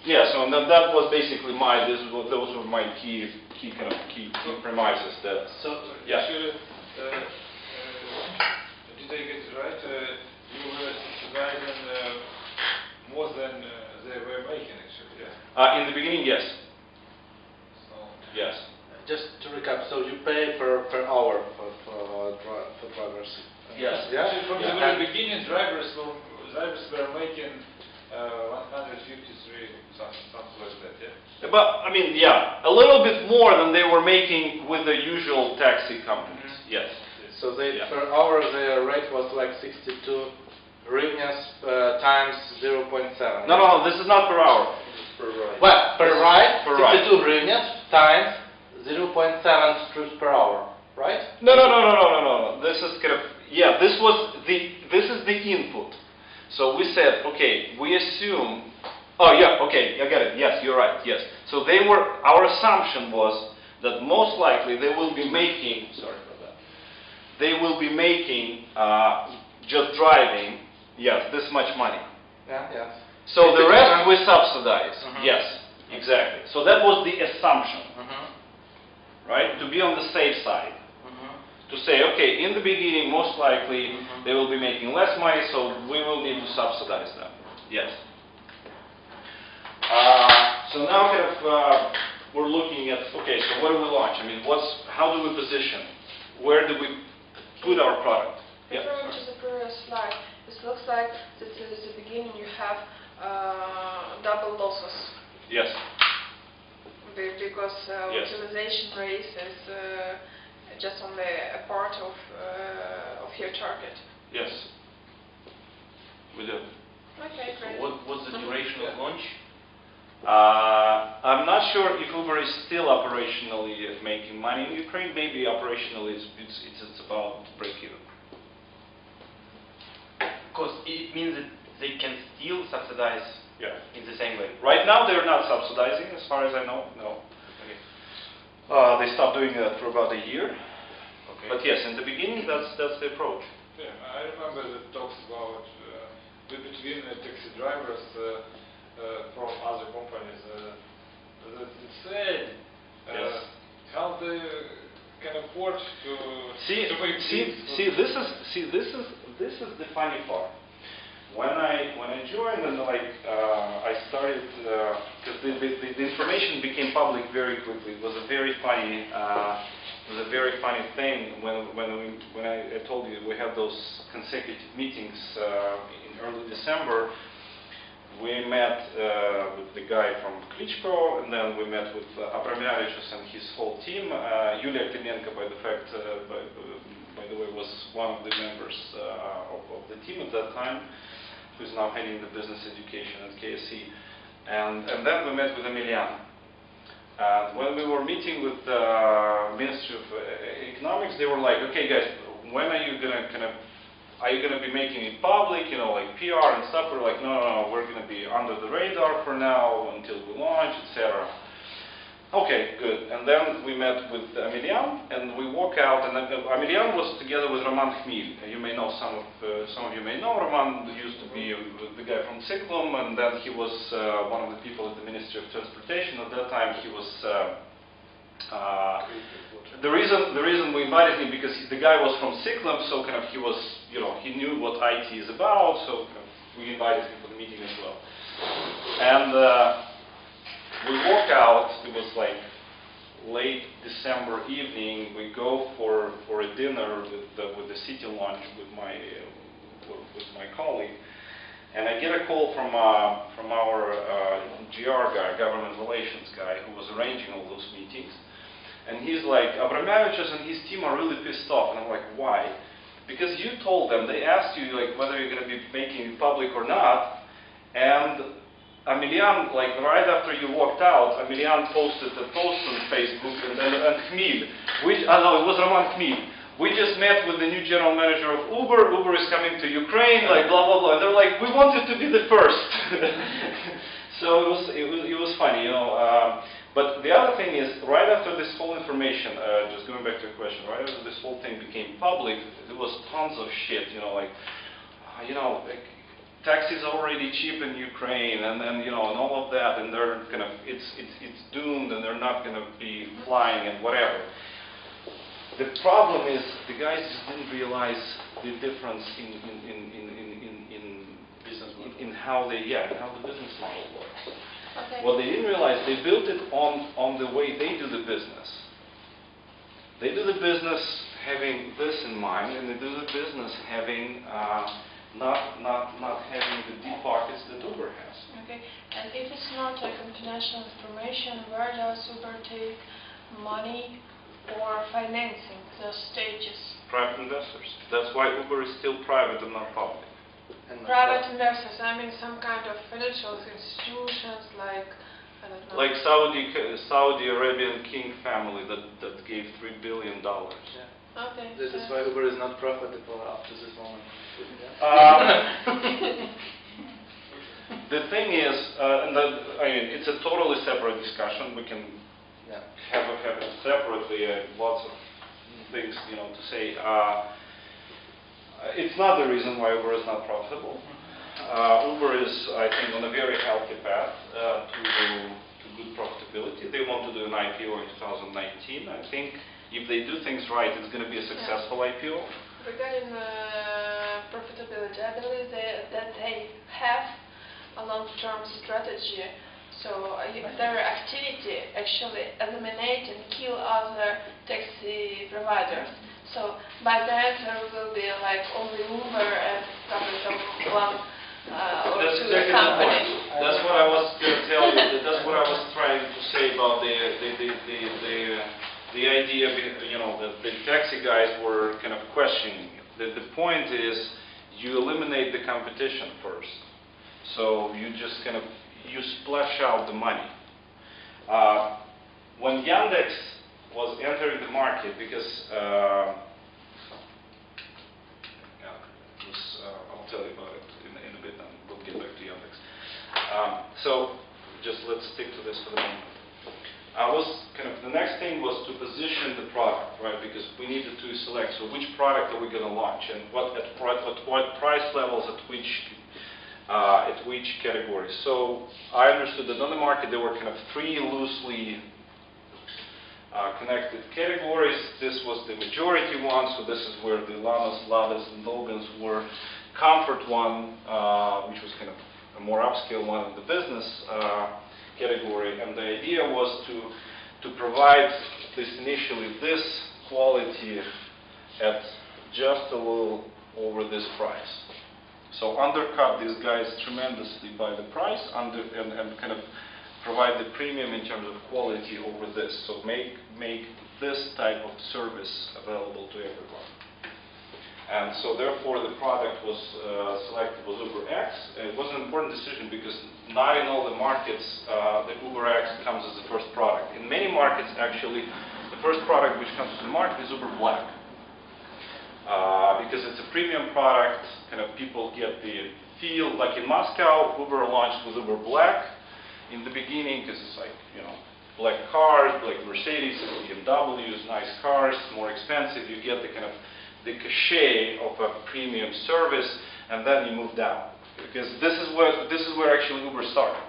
Yeah, so that was basically those were my key premises. That yeah. Actually, did I get it right? You were subsidizing more than they were making, actually, yeah? In the beginning, yes. So Yes. Just to recap, so you pay per hour for drivers. Yes. Yeah. Actually, from the very beginning, drivers were making 153, something like that, yeah? But I mean, yeah, a little bit more than they were making with the usual taxi companies. Yes. So per hour their rate was like 62 hryvnias times 0.7. No, this is not per hour. Per ride. Well, per ride, per 62 hryvnias times 0.7 struts per hour, right? No. This is kind of this is the input. So we said, okay, we assume. Oh yeah, okay, I get it. Yes, you're right. Yes. So our assumption was that most likely they will be making. Sorry about that. They will be making just driving. Yes, this much money. Yeah. Yes. So the rest we subsidize. Yes, Mm-hmm. exactly. So that was the assumption, Mm-hmm. right? To be on the safe side. Mm-hmm. To say, okay, in the beginning, most likely they will be making less money, so we will need to subsidize them. Yes. So now kind of we're looking at, okay, so what do we launch? I mean, how do we position? Where do we put our product? Referring to the previous slide, this looks like that at the beginning you have double losses. Yes. Because Yes. utilization rate is just only a part of your target. Yes. We do. Okay, great. What's the duration of launch? I'm not sure if Uber is still operationally making money in Ukraine. Maybe operationally it's about break even. Because it means that they can still subsidize in the same way. Right now they're not subsidizing, as far as I know. No. Okay. They stopped doing that for about a year. Okay. But yes, in the beginning that's the approach. Yeah, I remember the talks about between taxi drivers from other companies that said Yes. how they can afford to make this is the funny part. When I joined and I started because the information became public very quickly. It was a very funny thing when I told you we had those consecutive meetings in early December. We met with the guy from Klitschko, and then we met with Abramovich and his whole team. Yulia Klimenko, by the way, was one of the members of the team at that time, who's now heading the business education at KSE. And then we met with Emilian. When we were meeting with the Ministry of Economics, they were like, okay guys, when are you going to are you going to be making it public, like PR and stuff? We're like, no, we're going to be under the radar for now until we launch, etc. Okay, good. And then we met with Emilian, and we walk out, and Emilian was together with Roman Khmil. You may know some of you may know Roman. Used to be the guy from Cyclum, and then he was one of the people at the Ministry of Transportation. At that time, he was. The reason we invited him because the guy was from Cyclum, so kind of he was, he knew what IT is about, so kind of we invited him for the meeting as well. And we walk out. It was like late December evening. We go for a dinner with the city lunch with my colleague, and I get a call from our GR guy, government relations guy, who was arranging all those meetings. And he's like, Abramovich and his team are really pissed off. And I'm like, why? Because you told them, they asked you whether you're going to be making it public or not. And Emilian, right after you walked out, Emilian posted a post on Facebook and Khmil, no, it was Roman Khmil. We just met with the new general manager of Uber. Uber is coming to Ukraine, blah, blah, blah. And they're like, we wanted to be the first. So it was funny, But the other thing is, right after this whole information, just going back to your question, right after this whole thing became public, there was tons of shit, taxis are already cheap in Ukraine, and then and all of that, and they're kind of it's doomed, and they're not going to be flying and whatever. The problem is the guys just didn't realize the difference in how the business model works. Okay. What they didn't realize, they built it on the way they do the business. They do the business having this in mind, and they do the business having not having the deep pockets that Uber has. Okay. And if it's not a confidential information, where does Uber take money or financing those stages? Private investors. That's why Uber is still private and not public. And Private investors, I mean some kind of financial institutions like, I don't know. Like Saudi Arabian king family that gave $3 billion. Yeah. Okay. This is why Uber is not profitable up to this moment. The thing is, it's a totally separate discussion. We can have it separately. Lots of things, to say. It's not the reason why Uber is not profitable. Uber is, I think, on a very healthy path to good profitability. They want to do an IPO in 2019. I think if they do things right, it's going to be a successful IPO. Regarding profitability, I believe that they have a long-term strategy. So their activity actually eliminate and kill other taxi providers. So by that there will be like only Uber and probably one or That's two exactly companies. the point. That's what I was going to tell you. That's what I was trying to say about the idea. That the taxi guys were kind of questioning it. The point is you eliminate the competition first. So you just kind of splash out the money. When Yandex was entering the market, because I'll tell you about it in a bit, and we'll get back to Yandex. So just let's stick to this for the moment. The next thing was to position the product, right? Because we needed to select, so which product are we going to launch, and what price levels at which category. So I understood that on the market there were kind of three loosely connected categories. This was the majority one, so this is where the Lamas, Ladas, and Logans were. Comfort one, which was kind of a more upscale one in the business category, and the idea was to provide initially this quality at just a little over this price. So undercut these guys tremendously by the price and kind of provide the premium in terms of quality over this. So make this type of service available to everyone. And so therefore the product was selected was UberX. It was an important decision because not in all the markets the UberX comes as the first product. In many markets actually the first product which comes to the market is Uber Black. Because it's a premium product, kind of people get the feel. Like in Moscow, Uber launched with Uber Black in the beginning because it's like, black cars, black Mercedes, BMWs, nice cars, more expensive. You get the kind of the cachet of a premium service, and then you move down. Because this is where actually Uber started.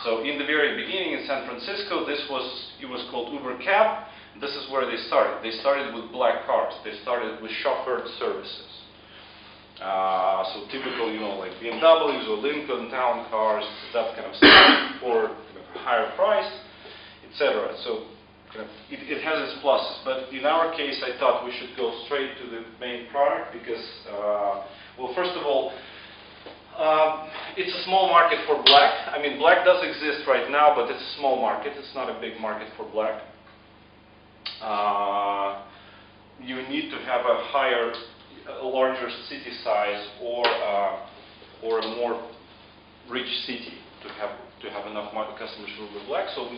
So in the very beginning in San Francisco, it was called Uber Cab. This is where they started. They started with black cars. They started with chauffeured services. So typical, like BMWs or Lincoln Town cars, that kind of stuff, for a higher price, etc. So it has its pluses. But in our case, I thought we should go straight to the main product because, well, first of all, it's a small market for black. I mean, black does exist right now, but it's a small market. It's not a big market for black. You need to have a larger city size or a more rich city to have enough market customers for Uber Black. So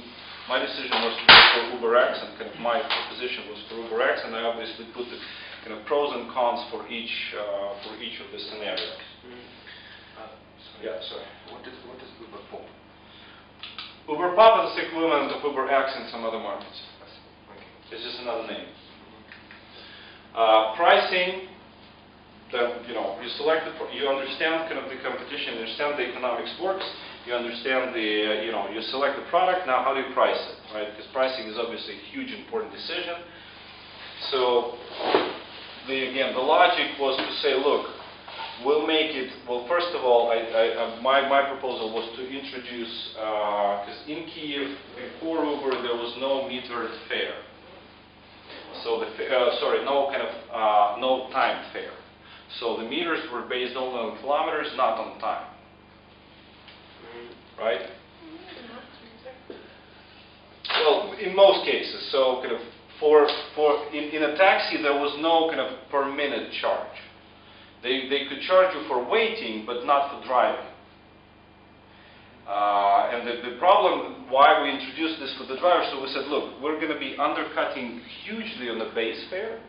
my decision was to go for UberX, and kind of my proposition was for UberX, and I obviously put the kind of pros and cons for each of the scenarios. Yeah, sorry. What is Uber Pop? Uber Pop is the equivalent of UberX in some other markets. It's just another name. Pricing, then, you know, you select the, you understand kind of the competition, you understand the economics works, you understand the, you know, you select the product, now how do you price it, right? Because pricing is obviously a huge important decision. So, again, the logic was to say, look, we'll make it, well, first of all, my proposal was to introduce, because in Kiev, before Uber, there was no metered fare. So, no kind of, no timed fare. So the meters were based only on kilometers, not on time. Right? Well, in most cases, so kind of, in a taxi, there was no kind of per minute charge. They could charge you for waiting, but not for driving. And the problem, why we introduced this for the drivers, so we said, look, we're going to be undercutting hugely on the base fare.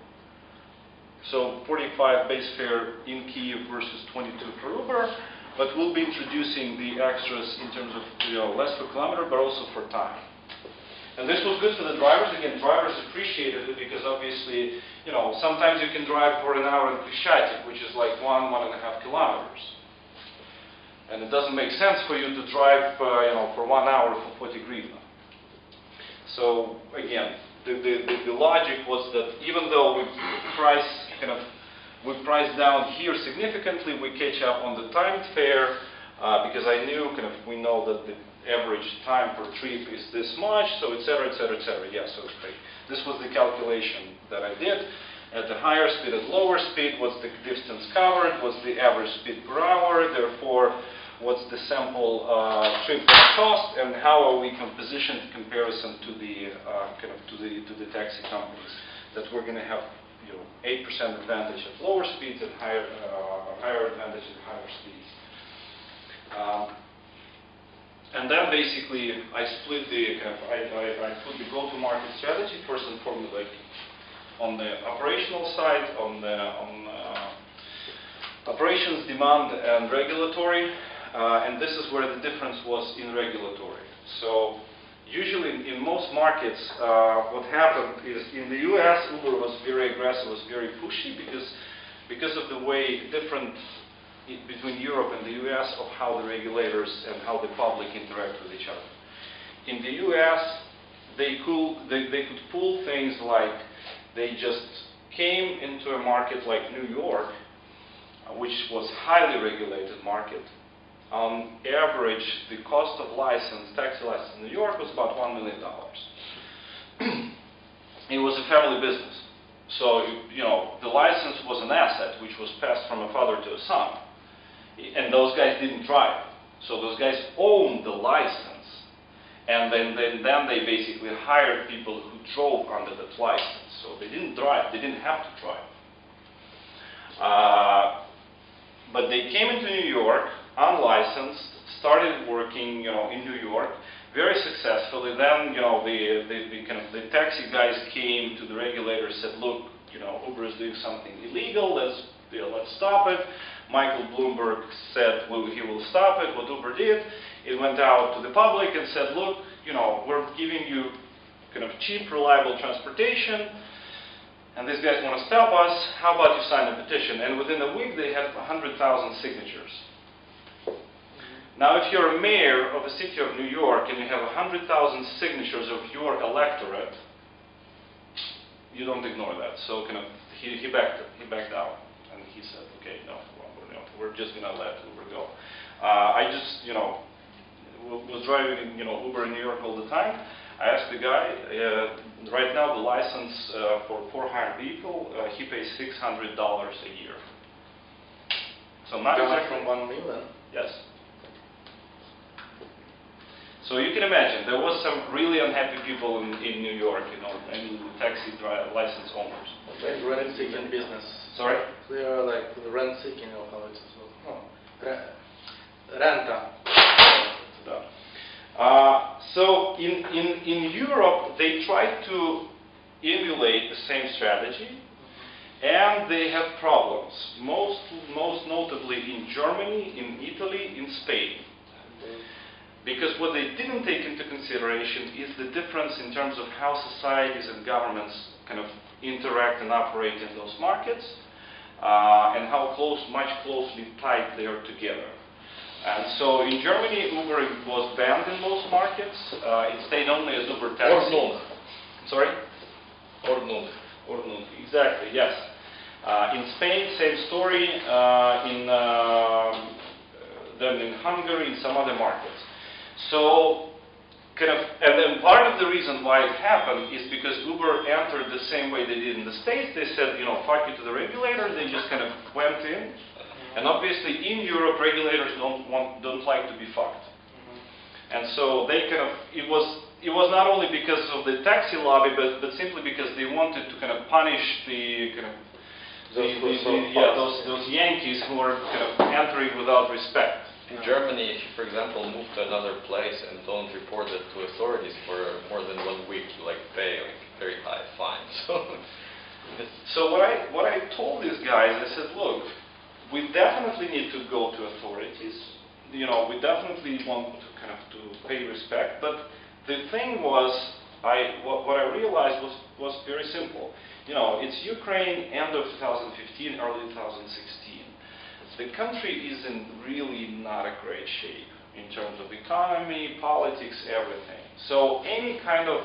So 45 base fare in Kyiv versus 22 for Uber, but we'll be introducing the extras in terms of, you know, less per kilometer, but also for time. And this was good for the drivers. Again, drivers appreciated it because obviously, you know, sometimes you can drive for an hour in Krishchatik, which is like 1.5 kilometers. And it doesn't make sense for you to drive, you know, for 1 hour for 40 hryvnia. So again, the logic was that even though we priced down here significantly, we catch up on the timed fare because I knew we know that the average time per trip is this much, so etc. Yeah, so this was the calculation that I did. At the higher speed, at lower speed, what's the distance covered, what's the average speed per hour, therefore what's the sample trip cost, and how are we positioned in comparison to the to the taxi companies that we're going to have, you know, 8% advantage at lower speeds and higher advantage at higher speeds. And then basically I split the I put the go-to-market strategy first and foremost, like on the operational side, on operations, demand, and regulatory. And this is where the difference was in regulatory. So usually in most markets, what happened is in the US, Uber was very aggressive, was very pushy because of the way different between Europe and the US of how the regulators and how the public interact with each other. In the US, they could pull things like they just came into a market like New York, which was highly regulated market. On average, the cost of taxi license in New York was about $1 million. It was a family business. So, you know, the license was an asset which was passed from a father to a son. And those guys didn't drive. So those guys owned the license. And then they basically hired people who drove under that license. So they didn't drive. They didn't have to drive. But they came into New York, unlicensed, started working, you know, in New York very successfully. Then, you know, the taxi guys came to the regulators, said, look, you know, Uber is doing something illegal. Let's stop it. Michael Bloomberg said, well, he will stop it. What Uber did, it went out to the public and said, look, you know, we're giving you kind of cheap, reliable transportation, and these guys want to stop us. How about you sign a petition? And within a week, they had 100,000 signatures. Now, if you're a mayor of the city of New York and you have 100,000 signatures of your electorate, you don't ignore that. So he backed out, and he said, okay, no, we're just going to let Uber go. I just, you know, was driving, you know, Uber in New York all the time. I asked the guy, right now the license for hire vehicle, he pays $600 a year. So not exactly from 1 million. Yes. So you can imagine, there was some really unhappy people in New York, you know, and taxi license owners. Like rent-seeking business. Sorry? They are like rent-seeking or how it is. Renta. So in Europe, they tried to emulate the same strategy, and they had problems. Most notably in Germany, in Italy, in Spain. Because what they didn't take into consideration is the difference in terms of how societies and governments kind of interact and operate in those markets. and how much closely tied they are together. And so in Germany, Uber was banned in most markets. It stayed only as Uber taxi. Ordnung. Sorry? Ordnung. Ordnung, exactly, yes. In Spain, same story. Then in Hungary, in some other markets. So, and then part of the reason why it happened is because Uber entered the same way they did in the States. They said, fuck you to the regulator. They just kind of went in. And obviously, in Europe, regulators don't like to be fucked. And so they it was not only because of the taxi lobby, but simply because they wanted to kind of punish the those Yankees who are kind of entering without respect. In Germany, if you, for example, move to another place and don't report it to authorities for more than 1 week, you pay very high fines. So what I told these guys, I said, look, we definitely need to go to authorities. We definitely want to pay respect. But the thing was, what I realized was very simple. It's Ukraine, end of 2015, early 2016. The country is in really not a great shape in terms of economy, politics, everything. So any kind of,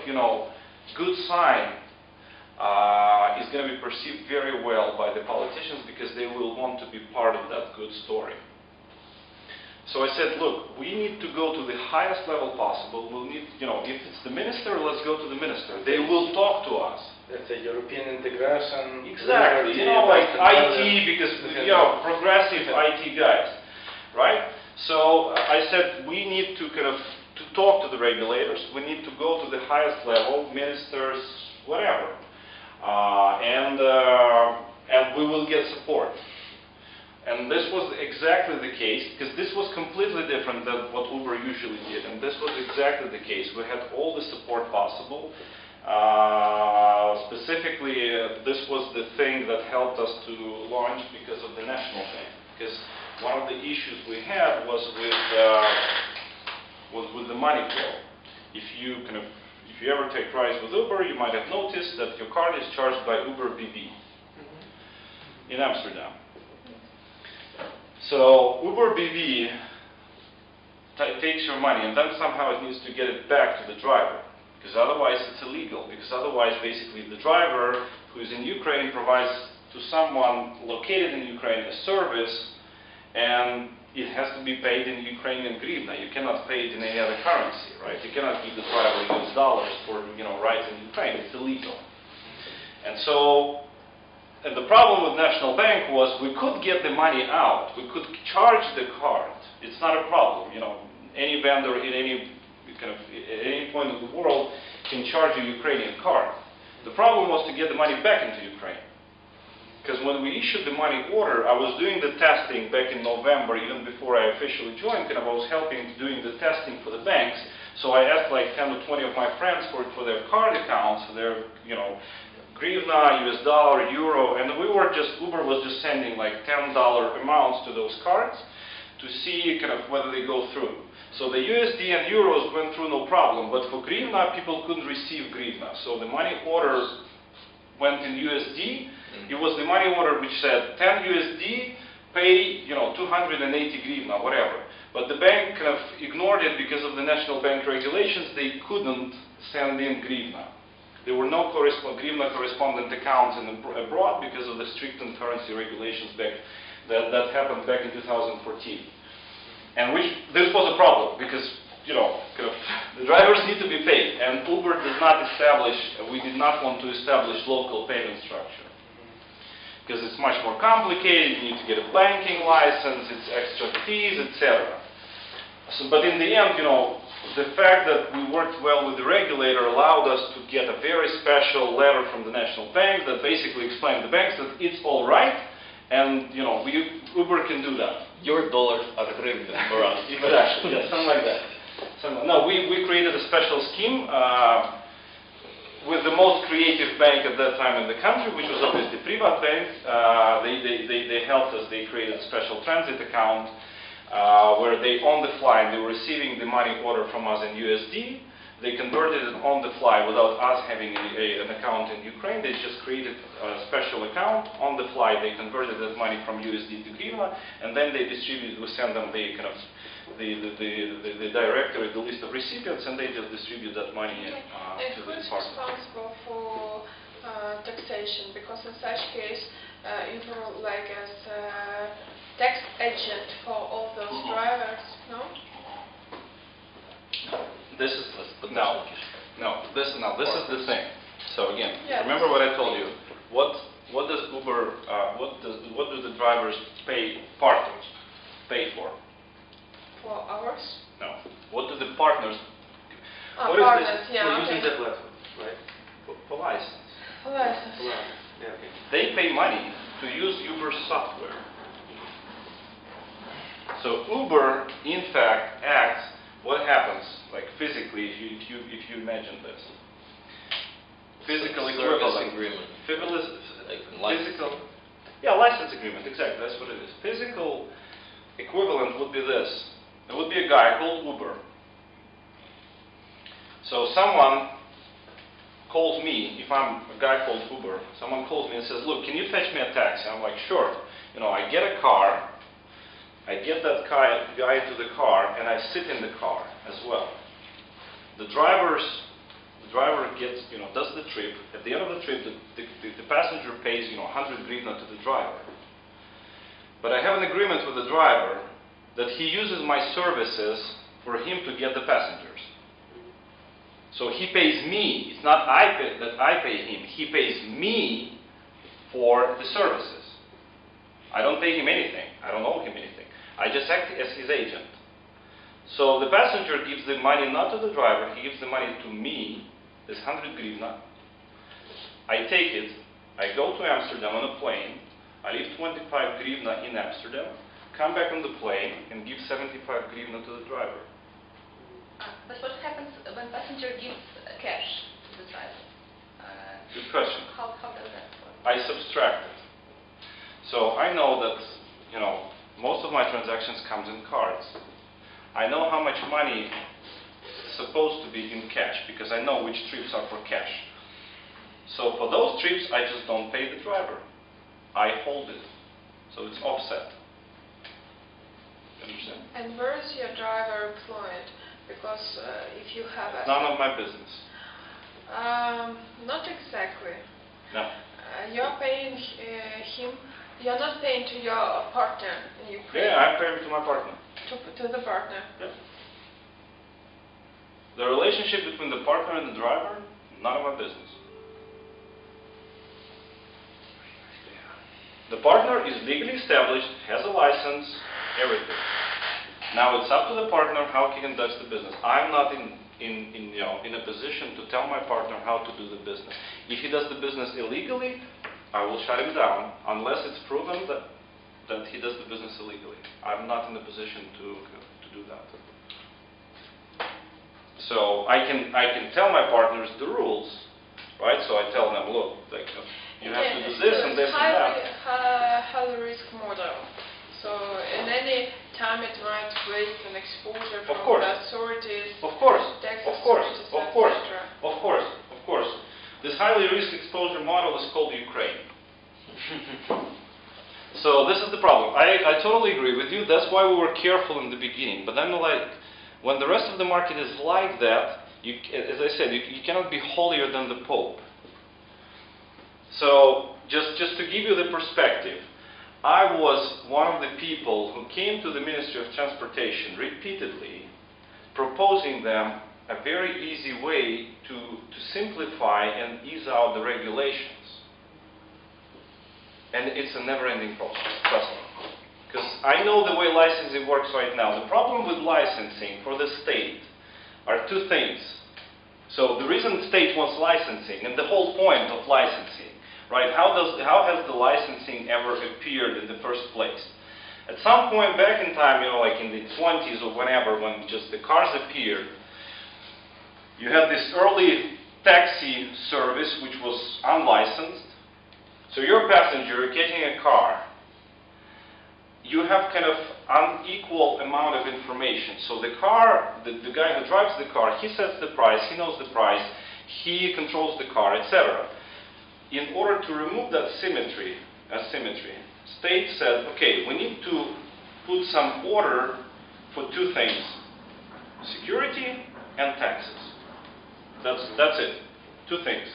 good sign is going to be perceived very well by the politicians because they will want to be part of that good story. So I said, look, we need to go to the highest level possible. We'll need, if it's the minister, let's go to the minister. They will talk to us. That's a European integration. Exactly, like IT, because, progressive IT guys, right? So I said, we need to to talk to the regulators. We need to go to the highest level, ministers, whatever. And we will get support. And this was exactly the case, because this was completely different than what Uber usually did. And this was exactly the case. We had all the support possible. Specifically, this was the thing that helped us to launch because of the national bank. Because one of the issues we had was with the money flow. If you ever take rides with Uber, you might have noticed that your card is charged by Uber BB in Amsterdam. So Uber BB takes your money, and then somehow it needs to get it back to the driver, because otherwise it's illegal. Because otherwise, basically, the driver who is in Ukraine provides to someone located in Ukraine a service, and it has to be paid in Ukrainian hryvnia. You cannot pay it in any other currency, right? You cannot give the driver US dollars for rides in Ukraine. It's illegal. And so. And the problem with National Bank was we could get the money out. We could charge the card. It's not a problem. Any vendor in any at any point in the world can charge a Ukrainian card. The problem was to get the money back into Ukraine. Because when we issued the money order, I was doing the testing back in November, even before I officially joined. I was helping doing the testing for the banks. So I asked like 10 to 20 of my friends for their card accounts, for their hryvnia, US dollar, euro, and Uber was just sending like $10 amounts to those cards to see whether they go through. So the USD and euros went through no problem, but for hryvnia, people couldn't receive hryvnia. So the money order went in USD. It was the money order which said 10 USD, pay 280 hryvnia, whatever. But the bank ignored it because of the National Bank regulations. They couldn't send in hryvnia. There were no hryvnia correspondent accounts abroad because of the strict currency regulations that happened back in 2014. And this was a problem because, the drivers need to be paid, and Uber does not we did not want to establish local payment structure. Because it's much more complicated, you need to get a banking license, it's extra fees, etc. But in the end, the fact that we worked well with the regulator allowed us to get a very special letter from the National Bank that basically explained to the banks that it's all right, and Uber can do that. Your dollars are hryvnia for us. Exactly, yeah, something like that. No, we created a special scheme with the most creative bank at that time in the country, which was obviously Privat Bank. They helped us. They created a special transit account. Where they, on the fly, they were receiving the money order from us in USD. They converted it on the fly without us having an account in Ukraine. They just created a special account on the fly. They converted that money from USD to hryvnia, and then they distributed. We send them the kind of the directory, the list of recipients, and they just distribute that money And to who the is partners. responsible for taxation? Because in such case, you were like as tax agent for all those drivers, no? This is no. This is the thing. So again, Yes. remember what I told you. What does Uber? What do the drivers pay partners pay for? For hours? No. What do the partners? Ah, What is partners, this? yeah, For using okay. the platform, right? For license. For license. Yeah, okay. They pay money to use Uber software. So Uber, in fact, acts. What happens, like physically, if you imagine this? Physical Service equivalent. agreement. Like license. Physical. Yeah, license agreement. Exactly. That's what it is. Physical equivalent would be this. It would be a guy called Uber. So someone calls me, if I'm a guy called Uber, someone calls me and says, look, can you fetch me a taxi? I'm like, sure. You know, I get a car, I get that guy into the car, and I sit in the car as well. The driver gets, does the trip. At the end of the trip, the passenger pays, 100 hryvnia to the driver. But I have an agreement with the driver that he uses my services for him to get the passengers. So he pays me. It's not that I pay him. He pays me for the services. I don't pay him anything. I don't owe him anything. I just act as his agent. So the passenger gives the money not to the driver. He gives the money to me, this 100 hryvnia. I take it. I go to Amsterdam on a plane. I leave 25 hryvnia in Amsterdam, come back on the plane, and give 75 hryvnia to the driver. But what happens when passenger gives cash to the driver? Good question. How does that work? I subtract it. So I know that, most of my transactions comes in cards. I know how much money is supposed to be in cash because I know which trips are for cash. So for those trips, I just don't pay the driver. I hold it. So it's offset. Understand? And where is your driver employed? Because if you have a... None of my business. Not exactly. No. You're paying him, you're not paying to your partner in Ukraine. Yeah, I'm paying to my partner. To the partner. Yeah. The relationship between the partner and the driver, none of my business. The partner is legally established, has a license, everything. Now it's up to the partner how he conducts the business. I'm not in a position to tell my partner how to do the business. If he does the business illegally, I will shut him down unless it's proven that he does the business illegally. I'm not in a position to do that. So I can tell my partners the rules, right? So I tell them, look, like, you have to do this and this and that. High risk model. So in any time it might raise an exposure from Of course. the authorities, Of course, tax of course, authorities, of course, etc. of course, of course. This highly risk exposure model is called Ukraine. So this is the problem. I totally agree with you. That's why we were careful in the beginning. But then, like, when the rest of the market is like that, as I said, you cannot be holier than the Pope. So just to give you the perspective, I was one of the people who came to the Ministry of Transportation repeatedly, proposing them a very easy way to simplify and ease out the regulations. And it's a never-ending process, trust me. Because I know the way licensing works right now. The problem with licensing for the state are two things. So the reason the state wants licensing, and the whole point of licensing, right? How has the licensing ever appeared in the first place? At some point back in time, like in the 20s or whenever, when just the cars appeared, you had this early taxi service which was unlicensed. So you're a passenger getting a car. you have kind of unequal amount of information. So the car, the guy who drives the car, he sets the price, he knows the price, he controls the car, etc. In order to remove that asymmetry, state said, okay, we need to put some order for two things, security and taxes. That's it, two things.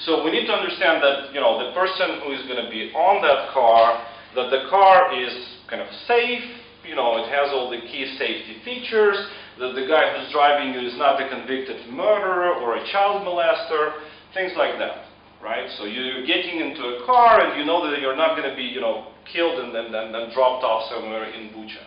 So we need to understand that, you know, the person who is going to be on that car, that the car is kind of safe, you know, it has all the key safety features, that the guy who's driving you is not a convicted murderer or a child molester, things like that, right? So you're getting into a car and you know that you're not going to be, you know, killed and then dropped off somewhere in Bucha.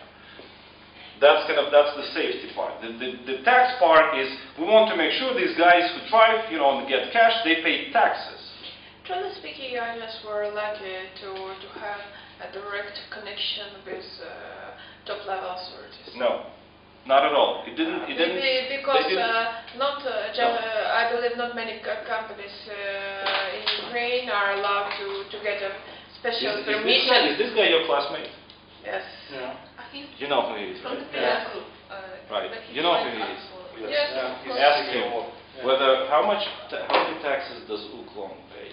That's the safety part. The tax part is we want to make sure these guys who drive, you know, and get cash, they pay taxes. Truly speaking, I just were lucky to have a direct connection with top-level authorities. No, not at all. It didn't. Because I believe not many companies in Ukraine are allowed to get a special permission. Is this guy your classmate? Yes. Yeah. You know who he is, From right? the previous group. Right. But You know who joined he us is. for- Yes. Ask him whether how many taxes does Uklon pay,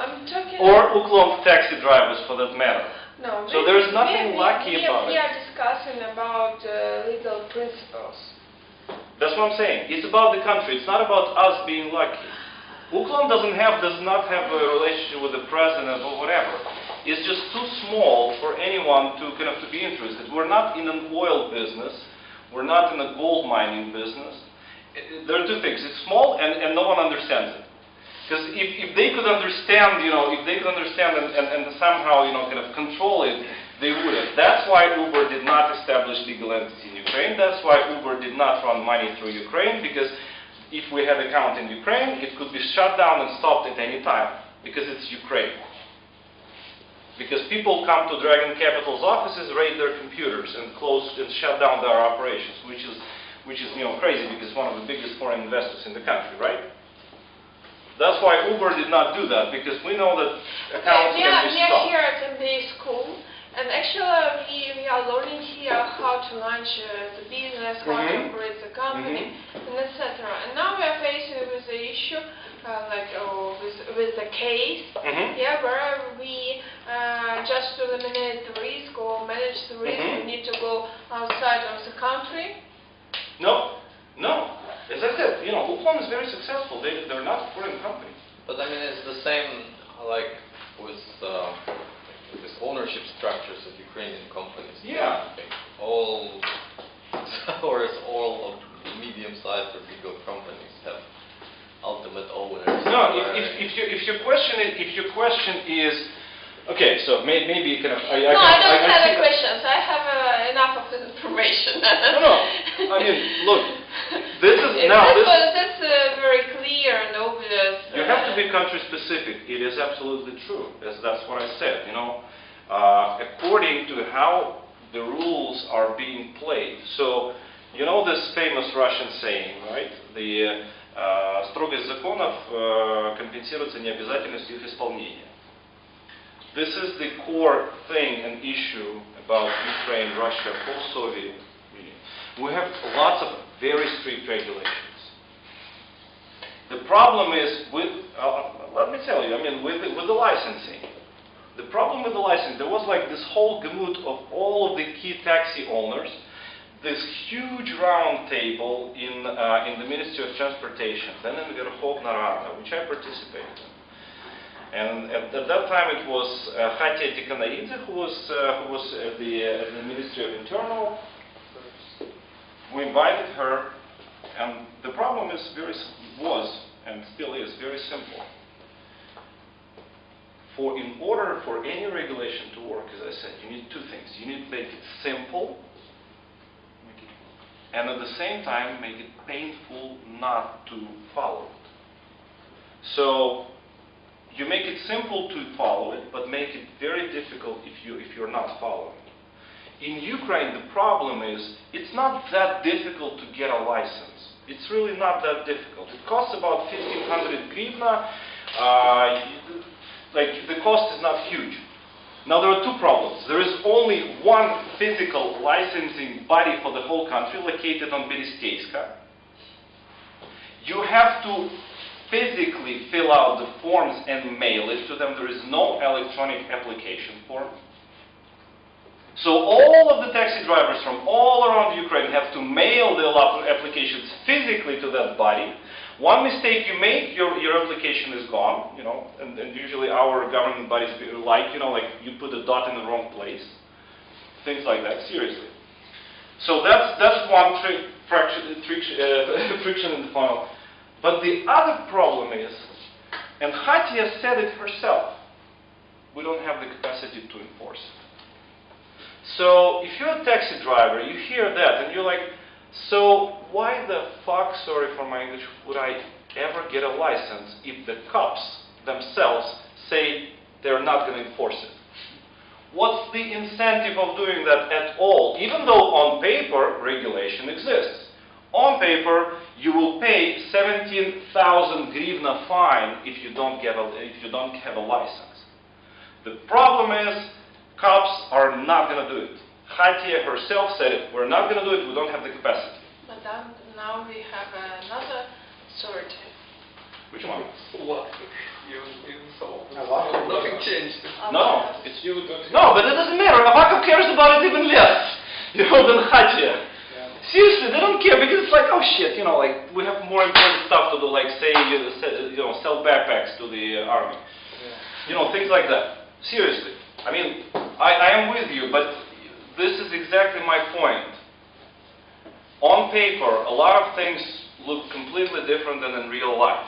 I'm talking. or Uklon taxi drivers for that matter. No. So there's nothing lucky about We it. are discussing about legal principles. That's what I'm saying. It's about the country. It's not about us being lucky. Uklon does not have a relationship with the president or whatever. It's just too small for anyone to be interested. We're not in an oil business. We're not in a gold mining business. There are two things. It's small and no one understands it. Because if they could understand, you know, and somehow, you know, control it, they would have. That's why Uber did not establish legal entity in Ukraine. That's why Uber did not run money through Ukraine, because if we had an account in Ukraine, it could be shut down and stopped at any time, because it's Ukraine. Because people come to Dragon Capital's offices, raid their computers, and close and shut down their operations, which is you know, crazy, because it's one of the biggest foreign investors in the country, right? That's why Uber did not do that, because we know that accounts can be We are stopped. here at MBA school, and actually we are learning here how to launch the business, how to operate the company, and etc. And now we are facing with the issue, with the case, where we just to eliminate the risk or manage the risk, we need to go outside of the country. No. As I said, you know, Uklon is very successful. They're not a foreign company. But I mean, it's the same like with this ownership structures of Ukrainian companies. Yeah. All of medium-sized or bigger companies have ultimate owners. No, if your question is, okay, so maybe kind of. I don't have see- questions. I have enough of the information. No. I mean, look, this is now. That's very clear and obvious. You have to be country specific. It is absolutely true. That's what I said. You know, according to how the rules are being played. So, you know this famous Russian saying, right? The строгость законов компенсируется необязательностью их исполнения. This is the core thing and issue about Ukraine, Russia, post-Soviet Union. We have lots of very strict regulations. The problem is with, let me tell you, I mean, with the licensing. The problem with the licensing, there was like this whole gamut of all of the key taxi owners, this huge round table in the Ministry of Transportation, then in Verkhovna Rada, which I participated in. And at that time it was Khatya Tikhanaidze who was at the Ministry of Internal. We invited her, and the problem is was and still is very simple. In order for any regulation to work, as I said, you need two things. You need to make it simple, and at the same time make it painful not to follow it. So you make it simple to follow it, but make it very difficult if you're not following it. In Ukraine, the problem is it's not that difficult to get a license. It's really not that difficult. It costs about 1,500 hryvnia. Like the cost is not huge. Now there are two problems. There is only one physical licensing body for the whole country located on Beresteyska. You have to physically fill out the forms and mail it to them. There is no electronic application form. So all of the taxi drivers from all around Ukraine have to mail their applications physically to that body. One mistake you make, your application is gone, you know, and usually our government bodies like, you know, like you put a dot in the wrong place. Things like that, seriously. So that's one friction in the funnel. But the other problem is, and Khatia said it herself, we don't have the capacity to enforce it. So if you're a taxi driver, you hear that and you're like, so why the fuck, sorry for my English, would I ever get a license if the cops themselves say they're not going to enforce it? What's the incentive of doing that at all? Even though on paper regulation exists. On paper, you will pay 17,000 hryvnia fine if you don't have a license. The problem is, cops are not going to do it. Khatia herself said it. We're not going to do it. We don't have the capacity. But now we have another authority. Which one? What? You solved. Avakov. Nothing changed. No, it's no, but it doesn't matter. Avakov cares about it even less, you know, than Khatia. Seriously, they don't care because it's like, oh shit, you know, like we have more important stuff to do, like say, you know, sell backpacks to the army, you know, things like that. Seriously, I mean, I am with you, but this is exactly my point. On paper, a lot of things look completely different than in real life.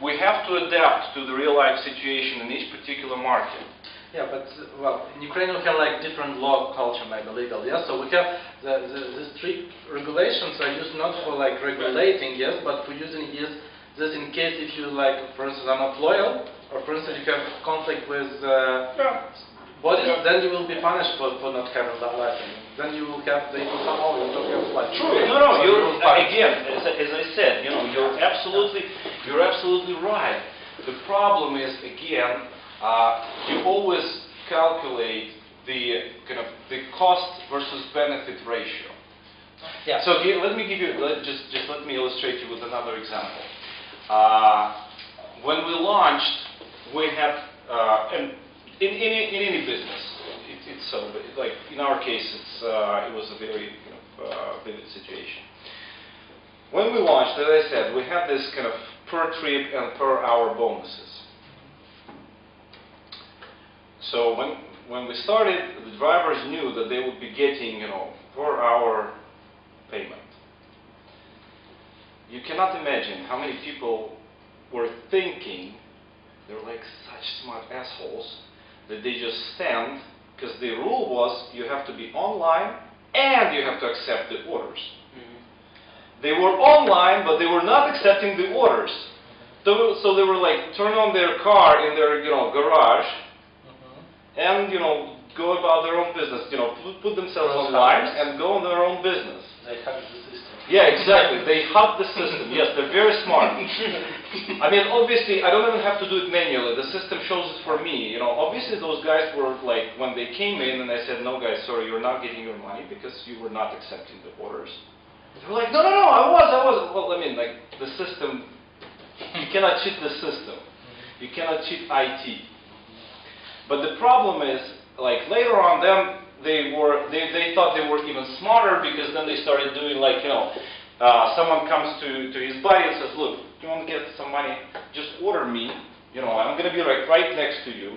We have to adapt to the real life situation in each particular market. Yeah, but well, in Ukraine we have like different law culture, maybe legal, yes. So we have the strict regulations are used not for like regulating, yes, but for using yes, this in case if you like, for instance, are not loyal, or for instance you have conflict with bodies, then you will be punished for not having that license. Then you will have they will come over and talk about like. True. No. You're again, as I said, you know, you're absolutely right. The problem is again. You always calculate the kind of the cost versus benefit ratio. Yeah. So let me give you just let me illustrate you with another example. When we launched, we have and in any business, it's so like in our case, it was a very vivid situation. When we launched, as I said, we had this kind of per trip and per hour bonuses. So when we started, the drivers knew that they would be getting, per hour payment. You cannot imagine how many people were thinking, they're like such smart assholes, that they just stand, because the rule was you have to be online and you have to accept the orders. They were online, but they were not accepting the orders. So they were like, turn on their car in their, garage, and, go about their own business, put themselves online and go on their own business. They hack the system. Yeah, exactly. They hack the system. Yes, they're very smart. I mean, obviously, I don't even have to do it manually. The system shows it for me. Obviously, those guys were like, when they came in and I said, no, guys, sorry, you're not getting your money because you were not accepting the orders. They were like, no, I was. Well, I mean, like, the system, you cannot cheat the system. You cannot cheat IT. But the problem is, like, later on, they thought they were even smarter because then they started doing like, someone comes to his buddy and says, look, you want to get some money, just order me, I'm going to be like right next to you,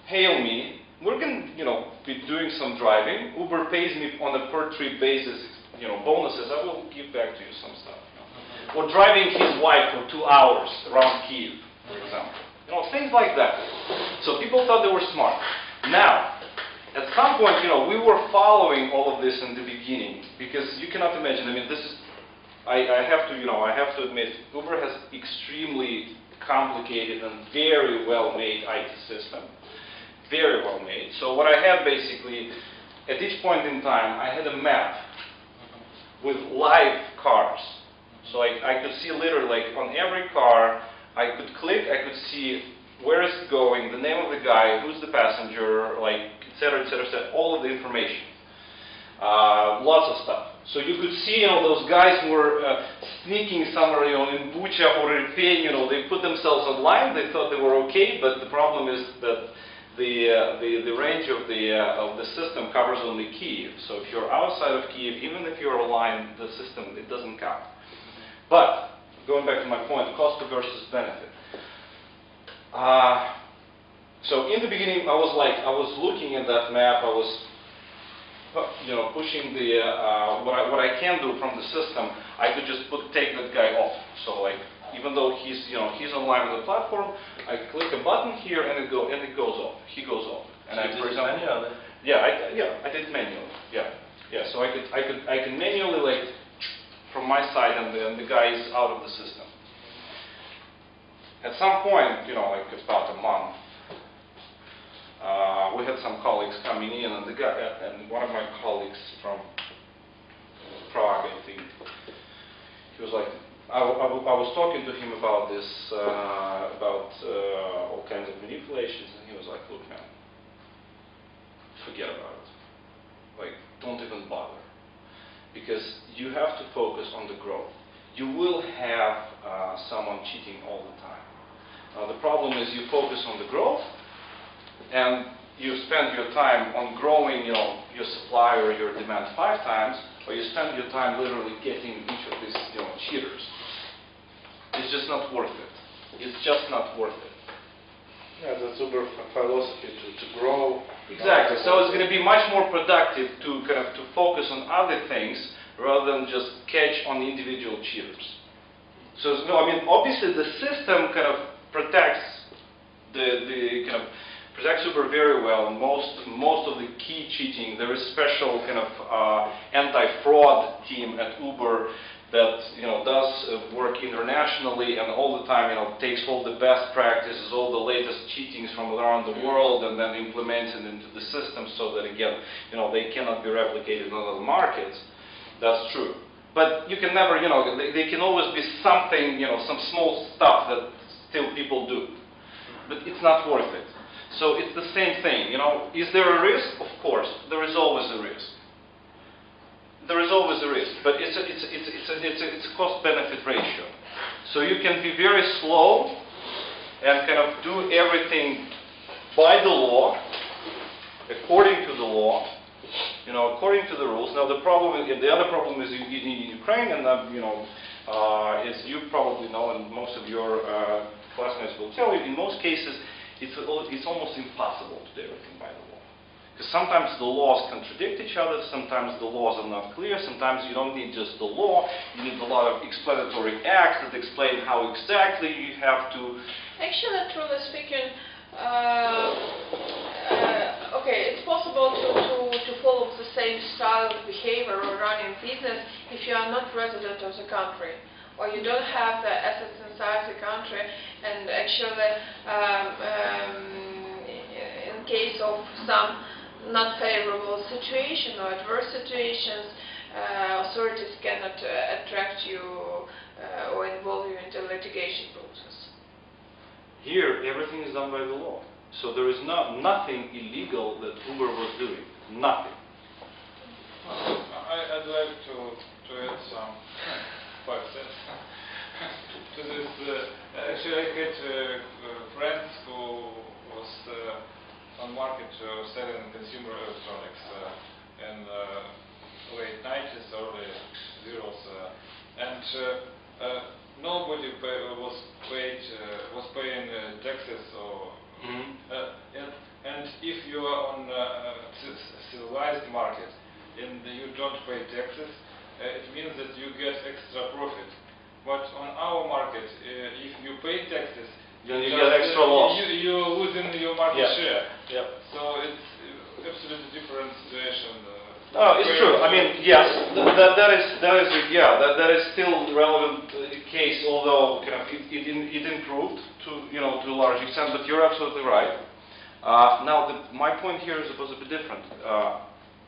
hail me, we're going to, be doing some driving, Uber pays me on a per trip basis, bonuses, I will give back to you some stuff. Or driving his wife for 2 hours around Kyiv, for example. Things like that. So people thought they were smart. Now, at some point, we were following all of this in the beginning because you cannot imagine. I mean, this is, I have to admit, Uber has extremely complicated and very well-made IT system. Very well-made. So what I had basically, at each point in time, I had a map with live cars. So I could see literally, like, on every car, I could click, I could see where it's going, the name of the guy, who's the passenger, like, etc., all of the information. Lots of stuff. So you could see, those guys who were sneaking somewhere, in Bucha or Irpin, they put themselves online. They thought they were okay, but the problem is that the range of the system covers only Kyiv. So if you're outside of Kyiv, even if you're aligned, the system, it doesn't count. But going back to my point, cost versus benefit. So in the beginning, I was looking at that map. I was pushing the what I can do from the system. I could just take that guy off. So even though he's online with the platform, I click a button here and it goes off. He goes off. And So you did it manually? Yeah, I did manually. Yeah. So I can manually from my side, and the guy is out of the system. At some point, about a month. We had some colleagues coming in, and one of my colleagues from Prague, I think, he was like, I was talking to him about this, about all kinds of manipulations, and he was like, look, man, forget about it. Don't even bother, because you have to focus on the growth. You will have someone cheating all the time. The problem is you focus on the growth, and you spend your time on growing, your supply or your demand 5 times, or you spend your time literally getting each of these, cheaters. It's just not worth it. It's just not worth it. Yeah, that's Uber philosophy to grow. Exactly. So it's going to be much more productive to to focus on other things rather than just catch on individual cheaters. So obviously the system protects protects Uber very well. Most of the key cheating, there is special anti-fraud team at Uber that does work internationally and all the time takes all the best practices, all the latest cheatings from around the world, and then implements it into the system so that again they cannot be replicated in other markets. That's true. But you can never, they can always be something, some small stuff that still people do. But it's not worth it. So it's the same thing, Is there a risk? Of course, there is always a risk. There is always a risk, but it's a cost-benefit ratio. So you can be very slow and do everything by the law, according to the law, according to the rules. Now the other problem is in Ukraine, and as you probably know, and most of your classmates will tell you, in most cases, it's almost impossible to do everything by the law. Because sometimes the laws contradict each other, sometimes the laws are not clear, sometimes you don't need just the law, you need a lot of explanatory acts that explain how exactly you have to... Actually, truly speaking, okay, it's possible to follow the same style of behavior or running business if you are not resident of the country, or you don't have the assets inside the country, and actually in case of some not favorable situation or adverse situations, authorities cannot attract you or involve you in the litigation process. Here, everything is done by the law. So there is nothing illegal that Uber was doing. Nothing. I'd like to add some 5 cents to this. Actually, I had friends who was on market selling consumer electronics in late 90s, early zeros, and nobody was paying taxes or. And if you are on a civilized market and you don't pay taxes, it means that you get extra profit. But on our market, if you pay taxes, then you get extra loss. You're losing your market share. Yeah. So it's absolutely different situation. No, it's true. I mean, yes, that is still relevant case, although it improved to a large extent. But you're absolutely right. Now, my point here is supposed to be different.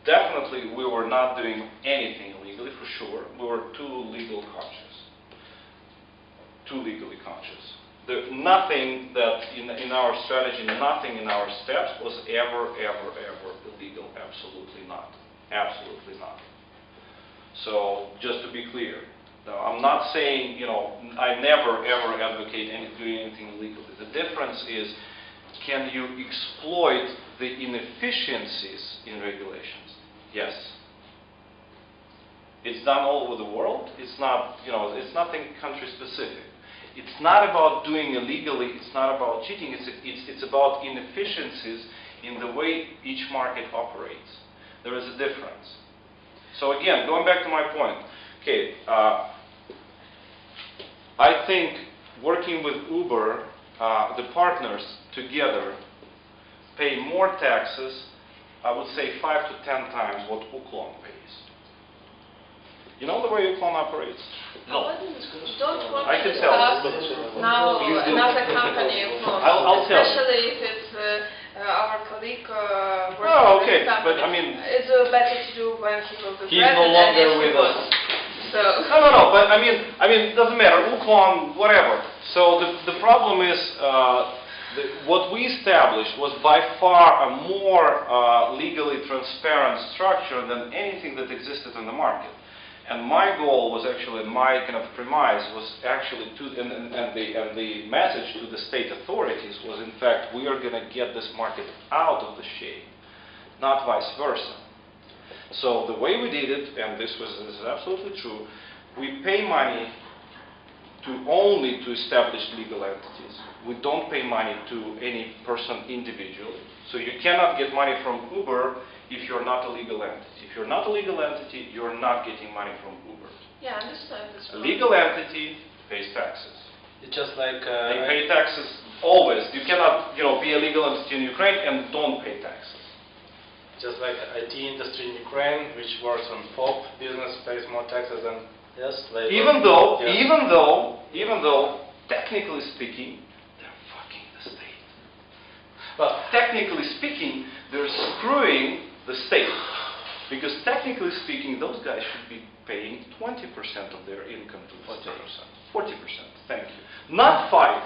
Definitely, we were not doing anything illegally, for sure. We were too legally conscious. nothing that in our strategy, nothing in our steps was ever illegal. Absolutely not. Absolutely not. So just to be clear, now, I'm not saying, you know, I never ever advocate doing anything illegal. The difference is, can you exploit the inefficiencies in regulations? Yes. It's done all over the world. It's not, you know, it's nothing country specific. It's not about doing illegally. It's not about cheating. It's about inefficiencies in the way each market operates. There is a difference. So again, going back to my point, okay, I think working with Uber, the partners together pay more taxes, I would say 5 to 10 times what Uklon pays. You know the way Uklon operates? No. Don't want I to can tell. discuss now another company. I'll tell you. Especially if it's our colleague working Oh, with okay, this company. but I mean... It's better to do when he will be He's no president longer if he with was. us. So. No, but I mean, it doesn't matter, Uklon, whatever. So the problem is, what we established was by far a more legally transparent structure than anything that existed in the market. And my goal was actually, my kind of premise was actually and the message to the state authorities was, in fact, we are going to get this market out of the shade, not vice versa. So the way we did it, and this is absolutely true, we pay money only to establish legal entities. We don't pay money to any person individually. So you cannot get money from Uber if you're not a legal entity. If you're not a legal entity, you're not getting money from Uber. Yeah, I understand this. A legal entity pays taxes. It's just like They pay taxes always. You cannot, you know, be a legal entity in Ukraine and don't pay taxes. just like IT industry in Ukraine, which works on FOB business, pays more taxes than labor. Even though, Yeah. even though, technically speaking, they're fucking the state. Well, Technically speaking, they're screwing the state. Because technically speaking, those guys should be paying 20% of their income to the state. 40%, thank you. Not 5.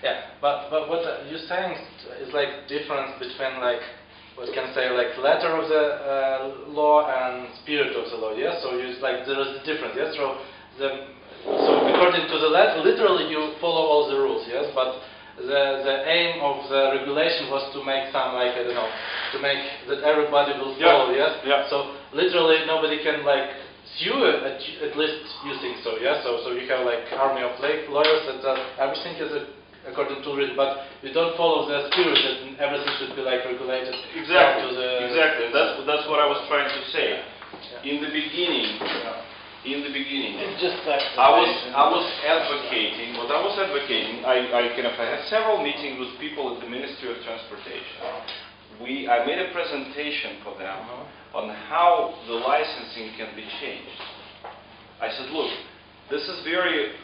yeah, but what you're saying is like difference between like what can say like letter of the law and spirit of the law. Yes, so you like there is a difference. Yes, so according to the letter, literally you follow all the rules. Yes, but the aim of the regulation was to make some like I don't know, to make that everybody will follow. Yeah. Yes. Yeah. So literally nobody can like sue at least you think so. Yes. So you have like army of lawyers that everything is according to it, but you don't follow the spirit that everything should be like regulated. Exactly. To the Exactly. That's what I was trying to say. Yeah. In the beginning, just like I was advocating. What I was advocating, I had several meetings with people at the Ministry of Transportation. I made a presentation for them on how the licensing can be changed. I said, look, this is very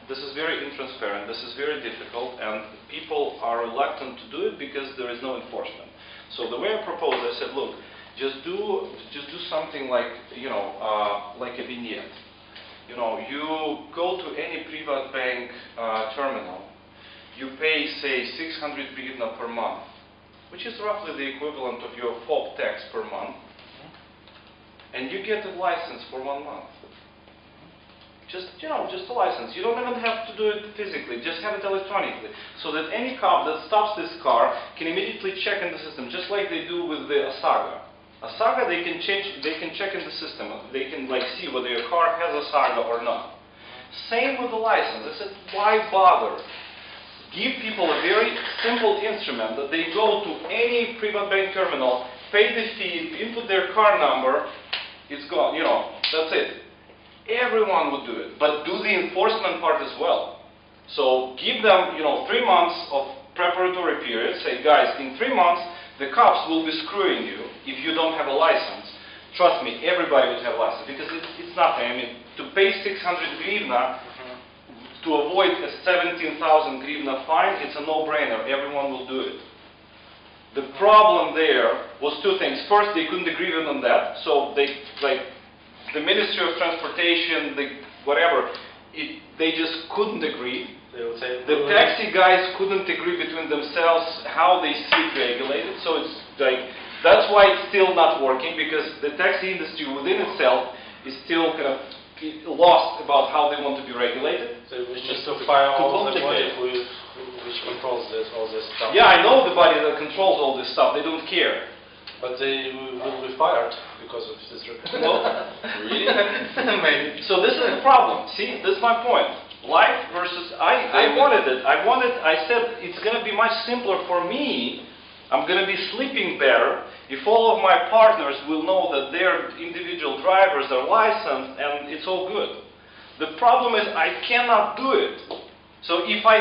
this is very intransparent. This is very difficult, and people are reluctant to do it because there is no enforcement. So the way I proposed, I said, look, just do something like like a vignette. You know, you go to any private bank terminal, you pay say 600 hryvnia per month, which is roughly the equivalent of your FOB tax per month, and you get a license for 1 month. Just a license. You don't even have to do it physically. Just have it electronically, so that any cop that stops this car can immediately check in the system, just like they do with the OSAGO. OSAGO, they can check in the system. They can like see whether your car has OSAGO or not. Same with the license. I said, why bother? Give people a very simple instrument that they go to any private bank terminal, pay the fee, input their car number, it's gone. That's it. Everyone would do it, but do the enforcement part as well. So give them, 3 months of preparatory period. Say, guys, in 3 months, the cops will be screwing you if you don't have a license. Trust me, everybody would have a license, because it's nothing. I mean, to pay 600 hryvnia to avoid a 17,000 hryvnia fine, it's a no-brainer. Everyone will do it. The problem there was 2 things. First, they couldn't agree on that, so the Ministry of Transportation, they just couldn't agree. They would say The taxi guys couldn't agree between themselves how they see it regulated, so it's like, that's why it's still not working, because the taxi industry within itself is still kind of lost about how they want to be regulated. So it was just to fire all the body complicated. which controls all this stuff. Yeah, I know the body that controls all this stuff, they don't care. But they will be fired because of this Well, Really? Maybe. so this is the problem. See, this is my point. Life versus I wanted it. I said it's going to be much simpler for me. I'm going to be sleeping better if all of my partners will know that their individual drivers are licensed and it's all good. The problem is I cannot do it. So if I